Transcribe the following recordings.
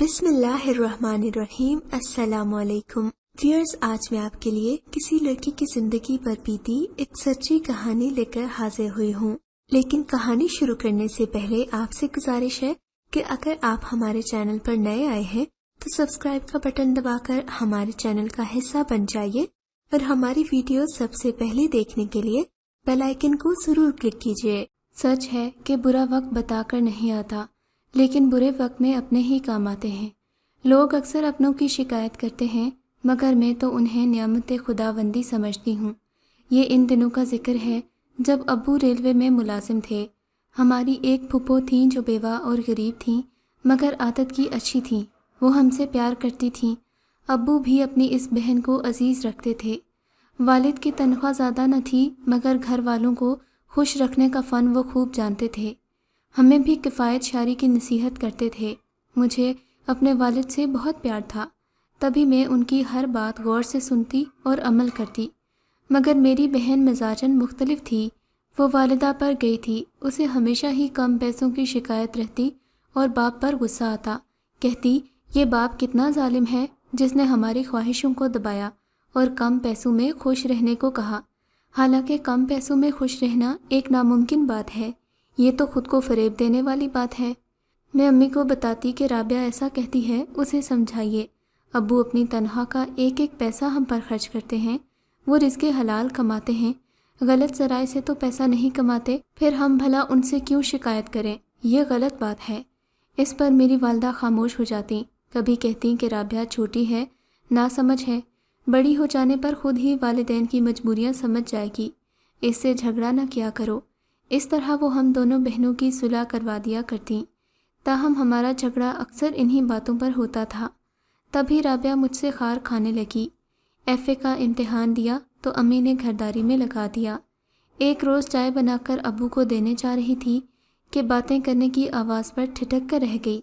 بسم اللہ الرحمن الرحیم۔ السلام علیکم ویئرز، آج میں آپ کے لیے کسی لڑکی کی زندگی پر بیتی ایک سچی کہانی لے کر حاضر ہوئی ہوں، لیکن کہانی شروع کرنے سے پہلے آپ سے گزارش ہے کہ اگر آپ ہمارے چینل پر نئے آئے ہیں تو سبسکرائب کا بٹن دبا کر ہمارے چینل کا حصہ بن جائیے اور ہماری ویڈیو سب سے پہلے دیکھنے کے لیے بیل آئیکن کو ضرور کلک کیجیے۔ سچ ہے کہ برا وقت بتا کر نہیں آتا، لیکن برے وقت میں اپنے ہی کام آتے ہیں۔ لوگ اکثر اپنوں کی شکایت کرتے ہیں، مگر میں تو انہیں نعمت خداوندی سمجھتی ہوں۔ یہ ان دنوں کا ذکر ہے جب ابو ریلوے میں ملازم تھے۔ ہماری ایک پھپھو تھیں جو بیوہ اور غریب تھیں، مگر عادت کی اچھی تھیں۔ وہ ہم سے پیار کرتی تھیں۔ ابو بھی اپنی اس بہن کو عزیز رکھتے تھے۔ والد کی تنخواہ زیادہ نہ تھی، مگر گھر والوں کو خوش رکھنے کا فن وہ خوب جانتے تھے۔ ہمیں بھی کفایت شاری کی نصیحت کرتے تھے۔ مجھے اپنے والد سے بہت پیار تھا، تبھی میں ان کی ہر بات غور سے سنتی اور عمل کرتی۔ مگر میری بہن مزاجاً مختلف تھی۔ وہ والدہ پر گئی تھی، اسے ہمیشہ ہی کم پیسوں کی شکایت رہتی اور باپ پر غصہ آتا۔ کہتی، یہ باپ کتنا ظالم ہے جس نے ہماری خواہشوں کو دبایا اور کم پیسوں میں خوش رہنے کو کہا۔ حالانکہ کم پیسوں میں خوش رہنا ایک ناممکن بات ہے، یہ تو خود کو فریب دینے والی بات ہے۔ میں امی کو بتاتی کہ رابعہ ایسا کہتی ہے، اسے سمجھائیے۔ ابو اپنی تنخواہ کا ایک ایک پیسہ ہم پر خرچ کرتے ہیں، وہ رزق حلال کماتے ہیں، غلط ذرائع سے تو پیسہ نہیں کماتے، پھر ہم بھلا ان سے کیوں شکایت کریں؟ یہ غلط بات ہے۔ اس پر میری والدہ خاموش ہو جاتی، کبھی کہتی کہ رابعہ چھوٹی ہے، ناسمجھ ہے، بڑی ہو جانے پر خود ہی والدین کی مجبوریاں سمجھ جائے گی، اس سے جھگڑا نہ کیا کرو۔ اس طرح وہ ہم دونوں بہنوں کی صلح کروا دیا کرتیں، تاہم ہمارا جھگڑا اکثر انہی باتوں پر ہوتا تھا۔ تبھی رابعہ مجھ سے خار کھانے لگی۔ ایف اے کا امتحان دیا تو امی نے گھرداری میں لگا دیا۔ ایک روز چائے بنا کر ابو کو دینے جا رہی تھی کہ باتیں کرنے کی آواز پر ٹھٹک کر رہ گئی۔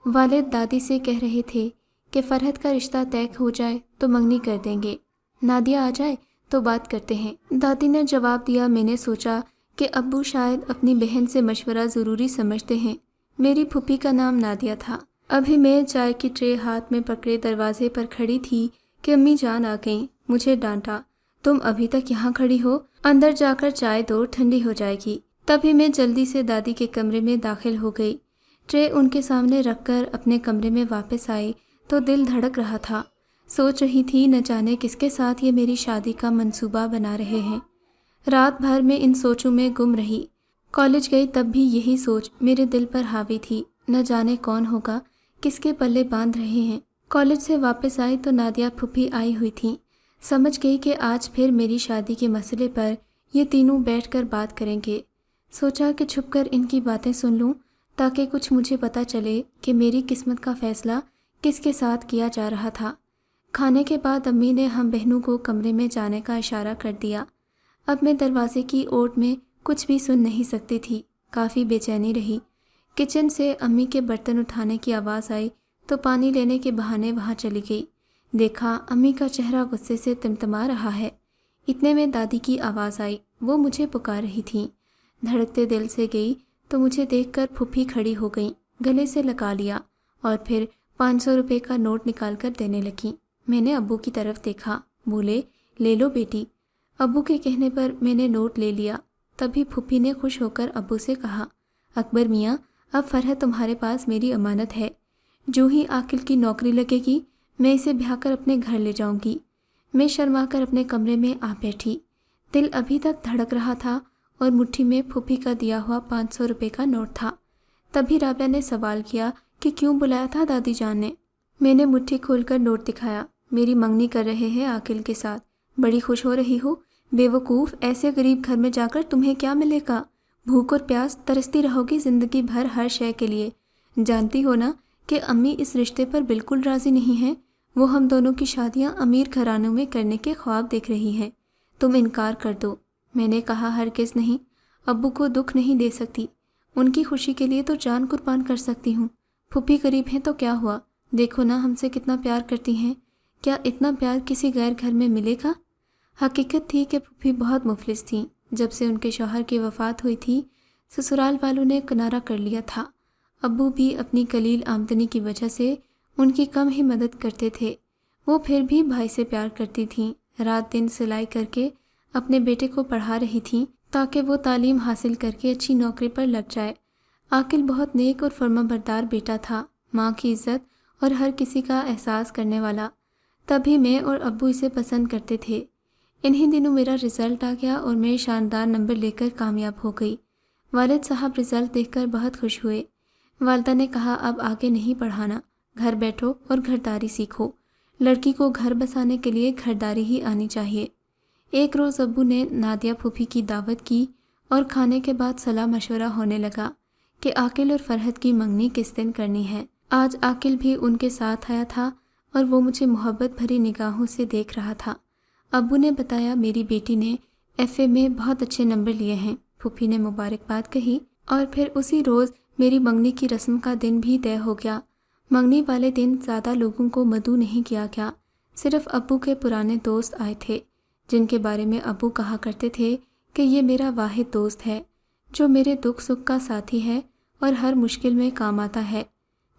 والد دادی سے کہہ رہے تھے کہ فرحت کا رشتہ طے ہو جائے تو منگنی کر دیں گے، نادیہ آ جائے تو بات کرتے ہیں۔ دادی نے جواب دیا۔ میں نے سوچا کہ ابو شاید اپنی بہن سے مشورہ ضروری سمجھتے ہیں۔ میری پھوپھی کا نام نادیہ تھا۔ ابھی میں چائے کی ٹرے ہاتھ میں پکڑے دروازے پر کھڑی تھی کہ امی جان آ گئیں۔ مجھے ڈانٹا، تم ابھی تک یہاں کھڑی ہو، اندر جا کر چائے دو، ٹھنڈی ہو جائے گی۔ تبھی میں جلدی سے دادی کے کمرے میں داخل ہو گئی۔ ٹرے ان کے سامنے رکھ کر اپنے کمرے میں واپس آئی تو دل دھڑک رہا تھا۔ سوچ رہی تھی نہ جانے کس کے ساتھ یہ میری شادی کا منصوبہ بنا رہے ہیں۔ رات بھر میں ان سوچوں میں گم رہی۔ کالج گئی تب بھی یہی سوچ میرے دل پر حاوی تھی، نہ جانے کون ہوگا، کس کے پلے باندھ رہے ہیں۔ کالج سے واپس آئی تو نادیہ پھوپھی آئی ہوئی تھیں۔ سمجھ گئی کہ آج پھر میری شادی کے مسئلے پر یہ تینوں بیٹھ کر بات کریں گے۔ سوچا کہ چھپ کر ان کی باتیں سن لوں تاکہ کچھ مجھے پتہ چلے کہ میری قسمت کا فیصلہ کس کے ساتھ کیا جا رہا تھا۔ کھانے کے بعد امی نے ہم بہنوں کو کمرے میں جانے کا اشارہ کر دیا۔ اب میں دروازے کی اوٹ میں کچھ بھی سن نہیں سکتی تھی، کافی بے چینی رہی۔ کچن سے امی کے برتن اٹھانے کی آواز آئی تو پانی لینے کے بہانے وہاں چلی گئی۔ دیکھا امی کا چہرہ غصے سے تمتما رہا ہے۔ اتنے میں دادی کی آواز آئی، وہ مجھے پکار رہی تھیں۔ دھڑکتے دل سے گئی تو مجھے دیکھ کر پھوپھی کھڑی ہو گئیں، گلے سے لگا لیا اور پھر 500 روپے کا نوٹ نکال کر دینے لگیں۔ میں نے ابو کی طرف دیکھا، بولے لے لو بیٹی۔ ابو کے کہنے پر میں نے نوٹ لے لیا۔ تبھی پھوپھی نے خوش ہو کر ابو سے کہا، اکبر میاں، اب فرحت تمہارے پاس میری امانت ہے، جو ہی عاقل کی نوکری لگے گی میں اسے بہا کر اپنے گھر لے جاؤں گی۔ میں شرما کر اپنے کمرے میں آ بیٹھی۔ دل ابھی تک دھڑک رہا تھا اور مٹھی میں پھوپھی کا دیا ہوا 500 روپے کا نوٹ تھا۔ تبھی رابعہ نے سوال کیا کہ کیوں بلایا تھا دادی جان نے؟ میں نے مٹھی کھول کر نوٹ دکھایا۔ میری منگنی کر رہے ہیں عاقل کے ساتھ، بڑی خوش ہو رہی ہو؟ بے وقوف، ایسے غریب گھر میں جا کر تمہیں کیا ملے گا؟ بھوک اور پیاس ترستی رہو گی زندگی بھر ہر شے کے لیے۔ جانتی ہو نا کہ امی اس رشتے پر بالکل راضی نہیں ہیں، وہ ہم دونوں کی شادیاں امیر گھرانوں میں کرنے کے خواب دیکھ رہی ہیں۔ تم انکار کر دو۔ میں نے کہا ہرگز نہیں، ابو کو دکھ نہیں دے سکتی، ان کی خوشی کے لیے تو جان قربان کر سکتی ہوں۔ پھوپھی غریب ہیں تو کیا ہوا، دیکھو نا ہم سے کتنا پیار کرتی ہیں، کیا اتنا پیار کسی غیر گھر میں ملے گا؟ حقیقت تھی کہ پھوپھی بہت مفلس تھیں۔ جب سے ان کے شوہر کی وفات ہوئی تھی، سسرال والوں نے کنارہ کر لیا تھا۔ ابو بھی اپنی قلیل آمدنی کی وجہ سے ان کی کم ہی مدد کرتے تھے۔ وہ پھر بھی بھائی سے پیار کرتی تھیں، رات دن سلائی کر کے اپنے بیٹے کو پڑھا رہی تھیں تاکہ وہ تعلیم حاصل کر کے اچھی نوکری پر لگ جائے۔ عاقل بہت نیک اور فرما بردار بیٹا تھا، ماں کی عزت اور ہر کسی کا احساس کرنے والا، تبھی میں اور ابو اسے پسند کرتے تھے۔ انہی دنوں میرا رزلٹ آ گیا اور میں شاندار نمبر لے کر کامیاب ہو گئی۔ والد صاحب رزلٹ دیکھ کر بہت خوش ہوئے۔ والدہ نے کہا اب آگے نہیں پڑھانا، گھر بیٹھو اور گھرداری سیکھو، لڑکی کو گھر بسانے کے لیے گھرداری ہی آنی چاہیے۔ ایک روز ابو نے نادیہ پھوپھی کی دعوت کی اور کھانے کے بعد صلاح مشورہ ہونے لگا کہ عاقل اور فرحت کی منگنی کس دن کرنی ہے۔ آج عاقل بھی ان کے ساتھ آیا تھا اور وہ مجھے محبت بھری نگاہوں سے دیکھ رہا تھا۔ ابو نے بتایا میری بیٹی نے FA میں بہت اچھے نمبر لیے ہیں۔ پھوپھی نے مبارکباد کہی اور پھر اسی روز میری منگنی کی رسم کا دن بھی طے ہو گیا۔ منگنی والے دن زیادہ لوگوں کو مدعو نہیں کیا گیا، صرف ابو کے پرانے دوست آئے تھے، جن کے بارے میں ابو کہا کرتے تھے کہ یہ میرا واحد دوست ہے جو میرے دکھ سکھ کا ساتھی ہے اور ہر مشکل میں کام آتا ہے۔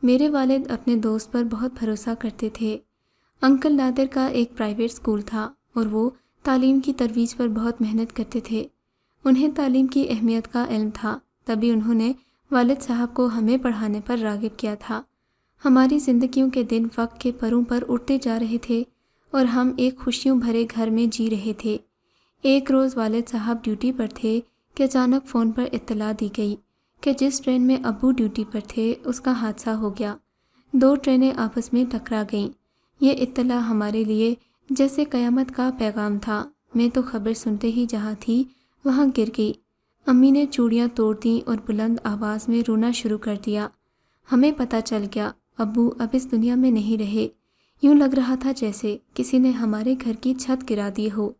میرے والد اپنے دوست پر بہت بھروسہ کرتے تھے۔ انکل نادر کا ایک پرائیویٹ اسکول تھا اور وہ تعلیم کی ترویج پر بہت محنت کرتے تھے۔ انہیں تعلیم کی اہمیت کا علم تھا، تبھی انہوں نے والد صاحب کو ہمیں پڑھانے پر راغب کیا تھا۔ ہماری زندگیوں کے دن وقت کے پروں پر اٹھتے جا رہے تھے اور ہم ایک خوشیوں بھرے گھر میں جی رہے تھے۔ ایک روز والد صاحب ڈیوٹی پر تھے کہ اچانک فون پر اطلاع دی گئی کہ جس ٹرین میں ابو ڈیوٹی پر تھے اس کا حادثہ ہو گیا۔ 2 ٹرینیں آپس میں ٹکرا گئیں۔ یہ اطلاع ہمارے لیے جیسے قیامت کا پیغام تھا۔ میں تو خبر سنتے ہی جہاں تھی وہاں گر گئی۔ امی نے چوڑیاں توڑ دیں اور بلند آواز میں رونا شروع کر دیا۔ ہمیں پتہ چل گیا ابو اب اس دنیا میں نہیں رہے۔ یوں لگ رہا تھا جیسے کسی نے ہمارے گھر کی چھت گرا دی ہو۔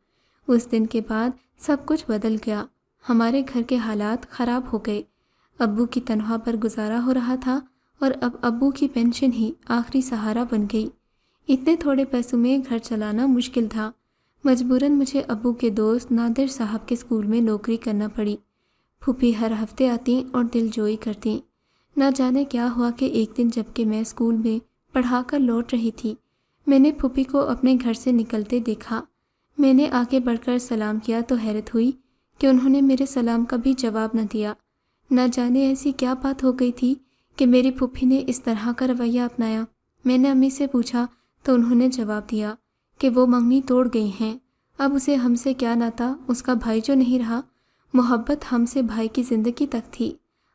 اس دن کے بعد سب کچھ بدل گیا۔ ہمارے گھر کے حالات خراب ہو گئے۔ ابو کی تنخواہ پر گزارا ہو رہا تھا اور اب ابو کی پینشن ہی آخری سہارا بن گئی۔ اتنے تھوڑے پیسوں میں گھر چلانا مشکل تھا۔ مجبوراً مجھے ابو کے دوست نادر صاحب کے اسکول میں نوکری کرنا پڑی۔ پھوپھی ہر ہفتے آتیں اور دل جوئی کرتیں۔ نہ جانے کیا ہوا کہ ایک دن جب کہ میں اسکول میں پڑھا کر لوٹ رہی تھی، میں نے پھوپھی کو اپنے گھر سے نکلتے دیکھا۔ میں نے آگے بڑھ کر سلام کیا تو حیرت ہوئی کہ انہوں نے میرے سلام کا بھی جواب نہ دیا۔ نہ جانے ایسی کیا بات ہو گئی تھی کہ میری پھوپھی نے اس طرح کا رویہ اپنایا۔ میں نے امی سے پوچھا تو انہوں نے جواب دیا کہ وہ منگنی توڑ گئی ہیں، اب اسے ہم سے کیا ناتا، اس کا بھائی جو نہیں رہا۔ محبت ہم سے بھائی کی زندگی تک تھی،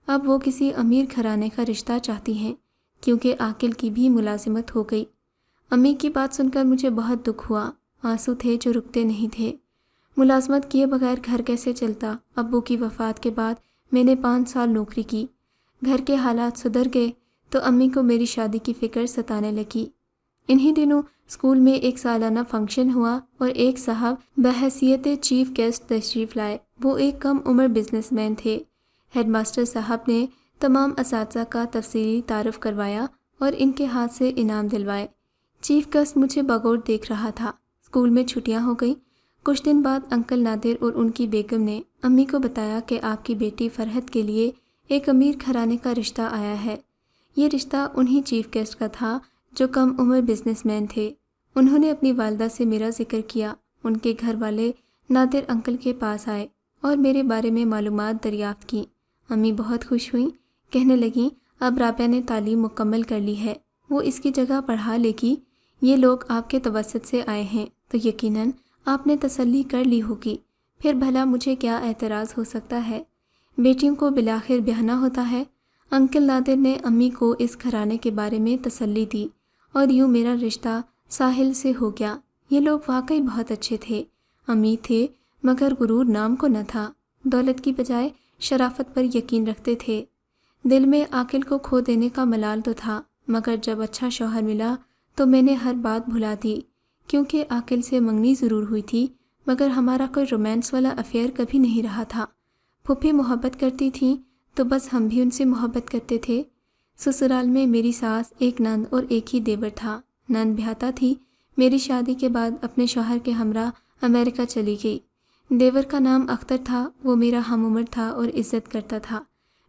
اب وہ کسی امیر گھرانے کا رشتہ چاہتی ہیں کیونکہ عاقل کی بھی ملازمت ہو گئی۔ امی کی بات سن کر مجھے بہت دکھ ہوا، آنسو تھے جو رکتے نہیں تھے۔ ملازمت کیے بغیر گھر کیسے چلتا؟ ابو کی وفات کے بعد میں نے 5 سال نوکری کی، گھر کے حالات سدھر گئے تو امی کو میری شادی کی فکر ستانے لگی۔ انہی دنوں اسکول میں ایک سالانہ فنکشن ہوا اور ایک صاحب بحیثیت چیف گیسٹ تشریف لائے۔ وہ ایک کم عمر بزنس مین تھے۔ ہیڈ ماسٹر صاحب نے تمام اساتذہ کا تفصیلی تعارف کروایا اور ان کے ہاتھ سے انعام دلوائے۔ چیف گیسٹ مجھے بغور دیکھ رہا تھا۔ اسکول میں چھٹیاں ہو گئیں۔ کچھ دن بعد انکل نادر اور ان کی بیگم نے امی کو بتایا کہ آپ کی بیٹی فرحت کے لیے ایک امیر گھرانے کا رشتہ آیا ہے۔ یہ رشتہ انہی چیف گیسٹ کا تھا جو کم عمر بزنس مین تھے۔ انہوں نے اپنی والدہ سے میرا ذکر کیا۔ ان کے گھر والے نادر انکل کے پاس آئے اور میرے بارے میں معلومات دریافت کی۔ امی بہت خوش ہوئیں، کہنے لگیں اب رابعہ نے تعلیم مکمل کر لی ہے، وہ اس کی جگہ پڑھا لے گی۔ یہ لوگ آپ کے توسط سے آئے ہیں تو یقیناً آپ نے تسلی کر لی ہوگی، پھر بھلا مجھے کیا اعتراض ہو سکتا ہے؟ بیٹیوں کو بالآخر بیاہنا ہوتا ہے۔ انکل نادر نے امی کو اس گھرانے کے بارے میں تسلی دی اور یوں میرا رشتہ ساحل سے ہو گیا۔ یہ لوگ واقعی بہت اچھے تھے، امیر تھے مگر غرور نام کو نہ تھا، دولت کی بجائے شرافت پر یقین رکھتے تھے۔ دل میں عاقل کو کھو دینے کا ملال تو تھا مگر جب اچھا شوہر ملا تو میں نے ہر بات بھلا دی، کیونکہ عاقل سے منگنی ضرور ہوئی تھی مگر ہمارا کوئی رومانس والا افیئر کبھی نہیں رہا تھا۔ پھوپھی محبت کرتی تھیں تو بس ہم بھی ان سے محبت کرتے تھے۔ سسرال میں میری ساس، ایک نند اور ایک ہی دیور تھا۔ نند بیاہتا تھی، میری شادی کے بعد اپنے شوہر کے ہمراہ امریکہ چلی گئی۔ دیور کا نام اختر تھا، وہ میرا ہم عمر تھا اور عزت کرتا تھا۔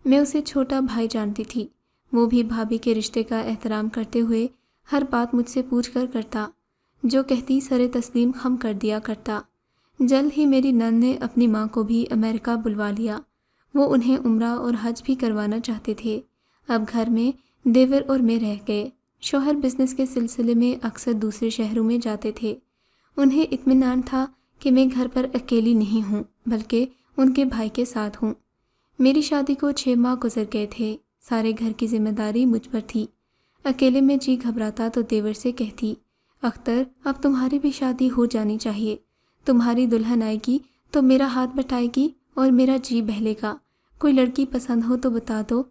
میں اسے چھوٹا بھائی جانتی تھی۔ وہ بھی بھابھی کے رشتے کا احترام کرتے ہوئے ہر بات مجھ سے پوچھ کر کرتا، جو کہتی سر تسلیم خم کر دیا کرتا۔ جلد ہی میری نند نے اپنی ماں کو بھی امریکہ بلوا لیا، وہ انہیں عمرہ اور حج بھی کروانا چاہتے تھے۔ اب گھر میں دیور اور میں رہ گئے۔ شوہر بزنس کے سلسلے میں اکثر دوسرے شہروں میں جاتے تھے۔ انہیں اطمینان تھا کہ میں گھر پر اکیلی نہیں ہوں بلکہ ان کے بھائی کے ساتھ ہوں۔ میری شادی کو 6 ماہ گزر گئے تھے۔ سارے گھر کی ذمہ داری مجھ پر تھی۔ اکیلے میں جی گھبراتا تو دیور سے کہتی، اختر اب تمہاری بھی شادی ہو جانی چاہیے، تمہاری دلہن آئے گی تو میرا ہاتھ بٹائے گی اور میرا جی بہلے گا، کوئی لڑکی پسند ہو تو بتا دو۔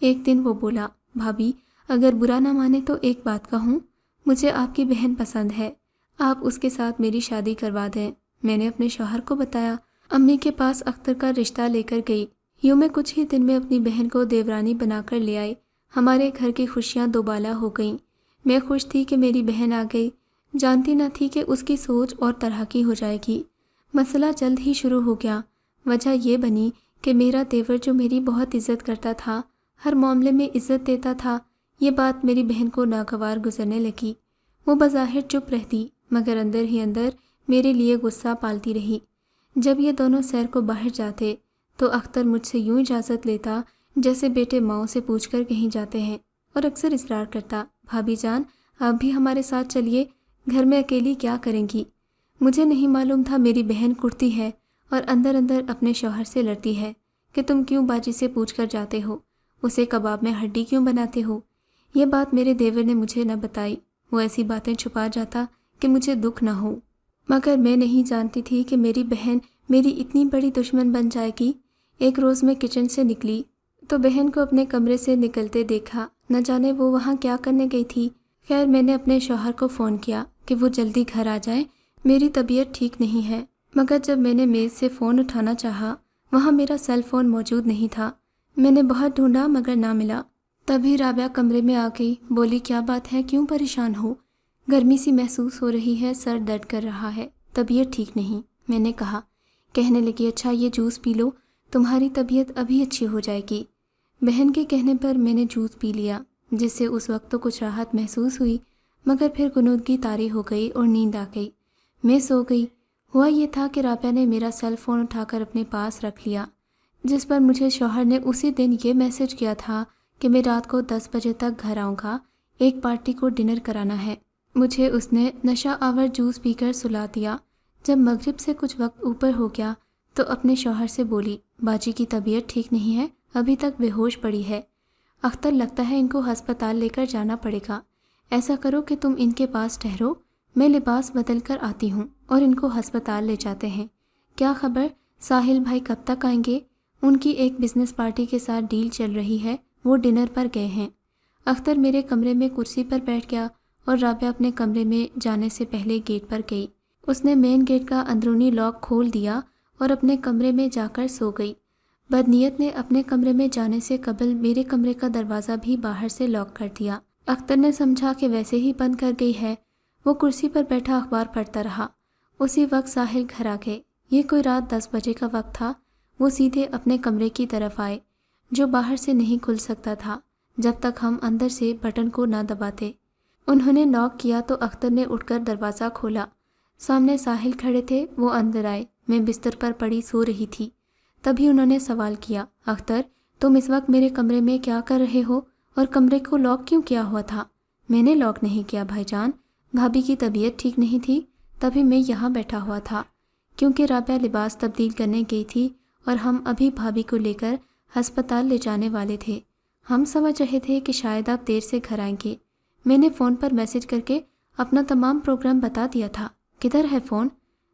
ایک دن وہ بولا، بھابھی اگر برا نہ مانے تو ایک بات کہوں، مجھے آپ کی بہن پسند ہے، آپ اس کے ساتھ میری شادی کروا دیں۔ میں نے اپنے شوہر کو بتایا، امی کے پاس اختر کا رشتہ لے کر گئی۔ یوں میں کچھ ہی دن میں اپنی بہن کو دیورانی بنا کر لے آئی۔ ہمارے گھر کی خوشیاں دوبالا ہو گئیں۔ میں خوش تھی کہ میری بہن آ گئی، جانتی نہ تھی کہ اس کی سوچ اور طرح کی ہو جائے گی۔ مسئلہ جلد ہی شروع ہو گیا۔ وجہ یہ بنی کہ میرا دیور جو میری بہت عزت کرتا تھا، ہر معاملے میں عزت دیتا تھا، یہ بات میری بہن کو ناگوار گزرنے لگی۔ وہ بظاہر چپ رہتی مگر اندر ہی اندر میرے لیے غصہ پالتی رہی۔ جب یہ دونوں سیر کو باہر جاتے تو اختر مجھ سے یوں اجازت لیتا جیسے بیٹے ماؤں سے پوچھ کر کہیں جاتے ہیں، اور اکثر اصرار کرتا، بھابھی جان آپ بھی ہمارے ساتھ چلیے، گھر میں اکیلی کیا کریں گی؟ مجھے نہیں معلوم تھا میری بہن کڑتی ہے اور اندر اندر اپنے شوہر سے لڑتی ہے کہ تم کیوں باجی سے پوچھ کر جاتے ہو، اسے کباب میں ہڈی کیوں بناتے ہو؟ یہ بات میرے دیور نے مجھے نہ بتائی، وہ ایسی باتیں چھپا جاتا کہ مجھے دکھ نہ ہو، مگر میں نہیں جانتی تھی کہ میری بہن میری اتنی بڑی دشمن بن جائے گی۔ ایک روز میں کچن سے نکلی تو بہن کو اپنے کمرے سے نکلتے دیکھا، نہ جانے وہ وہاں کیا کرنے گئی تھی۔ خیر میں نے اپنے شوہر کو فون کیا کہ وہ جلدی گھر آ جائیں، میری طبیعت ٹھیک نہیں ہے، مگر جب میں نے میز سے فون اٹھانا چاہا وہاں میرا سیل فون موجود نہیں تھا۔ میں نے بہت ڈھونڈا مگر نہ ملا۔ تبھی رابعہ کمرے میں آ گئی، بولی کیا بات ہے، کیوں پریشان ہو؟ گرمی سی محسوس ہو رہی ہے، سر درد کر رہا ہے، طبیعت ٹھیک نہیں، میں نے کہا۔ کہنے لگی اچھا یہ جوس پی لو، تمہاری طبیعت ابھی اچھی ہو جائے گی۔ بہن کے کہنے پر میں نے جوس پی لیا، جس سے اس وقت تو کچھ راحت محسوس ہوئی، مگر پھر غنودگی طاری ہو گئی اور نیند آ گئی۔ میں سو گئی۔ ہوا یہ تھا کہ رابعہ نے میرا سیل فون اٹھا کر اپنے پاس رکھ لیا، جس پر مجھے شوہر نے اسی دن یہ میسج کیا تھا کہ میں رات کو 10 بجے تک گھر آؤں گا، ایک پارٹی کو ڈنر کرانا ہے۔ مجھے اس نے نشہ آور جوس پی کر سلا دیا۔ جب مغرب سے کچھ وقت اوپر ہو گیا تو اپنے شوہر سے بولی، باجی کی طبیعت ٹھیک نہیں ہے، ابھی تک بے ہوش پڑی ہے، اختر لگتا ہے ان کو ہسپتال لے کر جانا پڑے گا۔ ایسا کرو کہ تم ان کے پاس ٹھہرو، میں لباس بدل کر آتی ہوں اور ان کو ہسپتال لے جاتے ہیں۔ کیا خبر ساحل بھائی کب تک آئیں گے؟ ان کی ایک بزنس پارٹی کے ساتھ ڈیل چل رہی ہے، وہ ڈنر پر گئے ہیں۔ اختر میرے کمرے میں کرسی پر بیٹھ گیا اور رابعہ اپنے کمرے میں جانے سے پہلے گیٹ پر گئی۔ اس نے مین گیٹ کا اندرونی لاک کھول دیا اور اپنے کمرے میں جا کر سو گئی۔ بدنیت نے اپنے کمرے میں جانے سے قبل میرے کمرے کا دروازہ بھی باہر سے لاک کر دیا۔ اختر نے سمجھا کہ ویسے ہی بند کر گئی ہے، وہ کرسی پر بیٹھا اخبار پڑھتا رہا۔ اسی وقت ساحل گھر آ گئے۔ یہ کوئی رات 10 بجے کا وقت تھا۔ وہ سیدھے اپنے کمرے کی طرف آئے، جو باہر سے نہیں کھل سکتا تھا جب تک ہم اندر سے بٹن کو نہ دباتے۔ انہوں نے ناک کیا تو اختر نے اٹھ کر دروازہ کھولا۔ سامنے ساحل کھڑے تھے، وہ اندر آئے۔ میں بستر پر پڑی سو رہی تھی۔ تبھی انہوں نے سوال کیا، اختر تم اس وقت میرے کمرے میں کیا کر رہے ہو اور کمرے کو لاک کیوں کیا ہوا تھا؟ میں نے لاک نہیں کیا بھائی جان، بھابھی کی طبیعت ٹھیک نہیں تھی، تبھی میں یہاں بیٹھا ہوا تھا، کیونکہ رابعہ لباس تبدیل کرنے گئی تھی اور ہم ابھی بھابھی کو لے کر ہسپتال لے جانے والے تھے۔ ہم سمجھ رہے تھے کہ شاید آپ دیر سے گھر آئیں گے۔ میں نے فون پر میسج کر کے اپنا تمام پروگرام بتا دیا تھا۔ کدھر ہے فون؟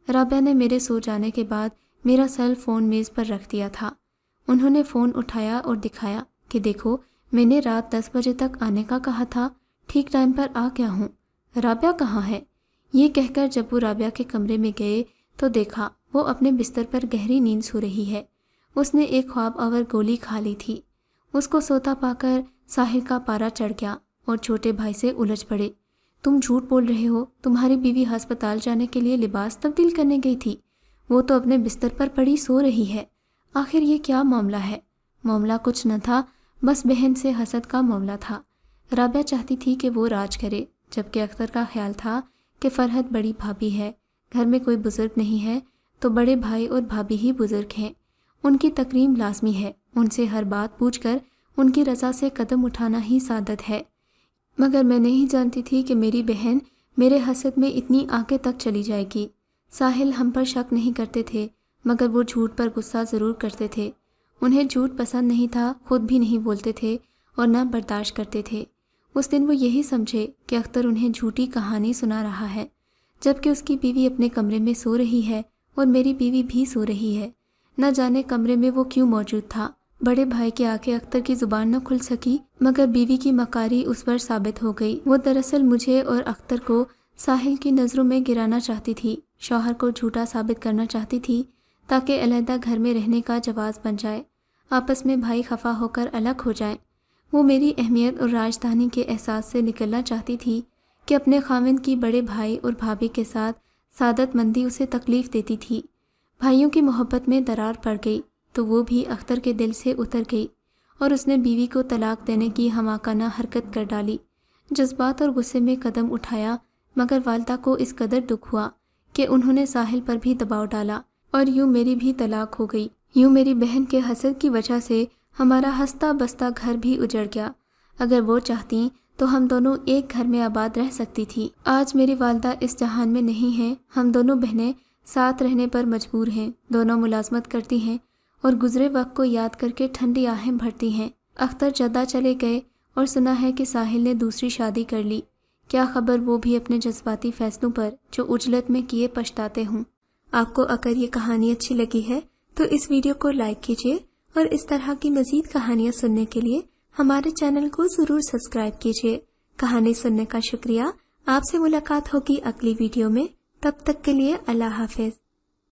رابعہ نے میرے سو جانے کے بعد میرا سیل فون میز پر رکھ دیا تھا۔ انہوں نے فون اٹھایا اور دکھایا کہ دیکھو میں نے رات 10 بجے تک آنے کا کہا تھا، ٹھیک ٹائم پر آ گیا ہوں۔ رابعہ کہاں ہے؟ یہ کہہ کر جب وہ رابعہ کے کمرے میں گئے تو دیکھا وہ اپنے بستر پر گہری نیند سو رہی ہے۔ اس نے ایک خواب آور گولی کھا لی تھی۔ اس کو سوتا پا کر ساحل کا پارا چڑھ گیا اور چھوٹے بھائی سے الجھ پڑے، تم جھوٹ بول رہے ہو، تمہاری بیوی ہسپتال جانے کے لیے لباس تبدیل کرنے گئی تھی، وہ تو اپنے بستر پر پڑی سو رہی ہے، آخر یہ کیا معاملہ ہے؟ معاملہ کچھ نہ تھا، بس بہن سے حسد کا معاملہ تھا۔ رابعہ چاہتی تھی کہ وہ راج کرے، جبکہ اختر کا خیال تھا کہ فرحت بڑی بھابھی ہے، گھر میں کوئی بزرگ نہیں ہے تو بڑے بھائی اور بھابھی ہی بزرگ ہیں، ان کی تکریم لازمی ہے، ان سے ہر بات پوچھ کر ان کی رضا سے قدم اٹھانا ہی سعادت ہے۔ مگر میں نہیں جانتی تھی کہ میری بہن میرے حسد میں اتنی آگے تک چلی جائے گی۔ ساحل ہم پر شک نہیں کرتے تھے، مگر وہ جھوٹ پر غصہ ضرور کرتے تھے۔ انہیں جھوٹ پسند نہیں تھا، خود بھی نہیں بولتے تھے اور نہ برداشت کرتے تھے۔ اس دن وہ یہی سمجھے کہ اختر انہیں جھوٹی کہانی سنا رہا ہے، جبکہ اس کی بیوی اپنے کمرے میں سو رہی ہے اور میری بیوی بھی سو رہی ہے۔ نہ جانے کمرے میں وہ کیوں موجود تھا۔ بڑے بھائی کے آگے اختر کی زبان نہ کھل سکی، مگر بیوی کی مکاری اس پر ثابت ہو گئی۔ وہ دراصل مجھے اور اختر کو ساحل کی نظروں میں گرانا چاہتی تھی، شوہر کو جھوٹا ثابت کرنا چاہتی تھی تاکہ علیحدہ گھر میں رہنے کا جواز بن جائے، آپس میں بھائی خفا ہو کر الگ ہو جائیں۔ وہ میری اہمیت اور راجدھانی کے احساس سے نکلنا چاہتی تھی کہ اپنے خاوند کی بڑے بھائی اور بھابھی کے ساتھ سعادت مندی اسے تکلیف دیتی تھی۔ بھائیوں کی محبت میں درار پڑ گئی تو وہ بھی اختر کے دل سے اتر گئی اور اس نے بیوی کو طلاق دینے کی حماقانہ حرکت کر ڈالی۔ جذبات اور غصے میں قدم اٹھایا، مگر والدہ کو اس قدر دکھ ہوا کہ انہوں نے ساحل پر بھی دباؤ ڈالا اور یوں میری بھی طلاق ہو گئی۔ یوں میری بہن کے حسد کی وجہ سے ہمارا ہنستا بستا گھر بھی اجڑ گیا۔ اگر وہ چاہتیں تو ہم دونوں ایک گھر میں آباد رہ سکتی تھی۔ آج میری والدہ اس جہان میں نہیں ہیں، ہم دونوں بہنیں ساتھ رہنے پر مجبور ہیں، دونوں ملازمت کرتی ہیں اور گزرے وقت کو یاد کر کے ٹھنڈی آہیں بھرتی ہیں۔ اختر جدہ چلے گئے اور سنا ہے کہ ساحل نے دوسری شادی کر لی۔ کیا خبر وہ بھی اپنے جذباتی فیصلوں پر جو عجلت میں کیے پچھتاتے ہوں۔ آپ کو اگر یہ کہانی اچھی لگی ہے تو اس ویڈیو کو لائک کیجیے اور اس طرح کی مزید کہانیاں سننے کے لیے ہمارے چینل کو ضرور سبسکرائب کیجیے۔ کہانی سننے کا شکریہ۔ آپ سے ملاقات ہوگی اگلی ویڈیو میں، تب تک کے لیے اللہ حافظ۔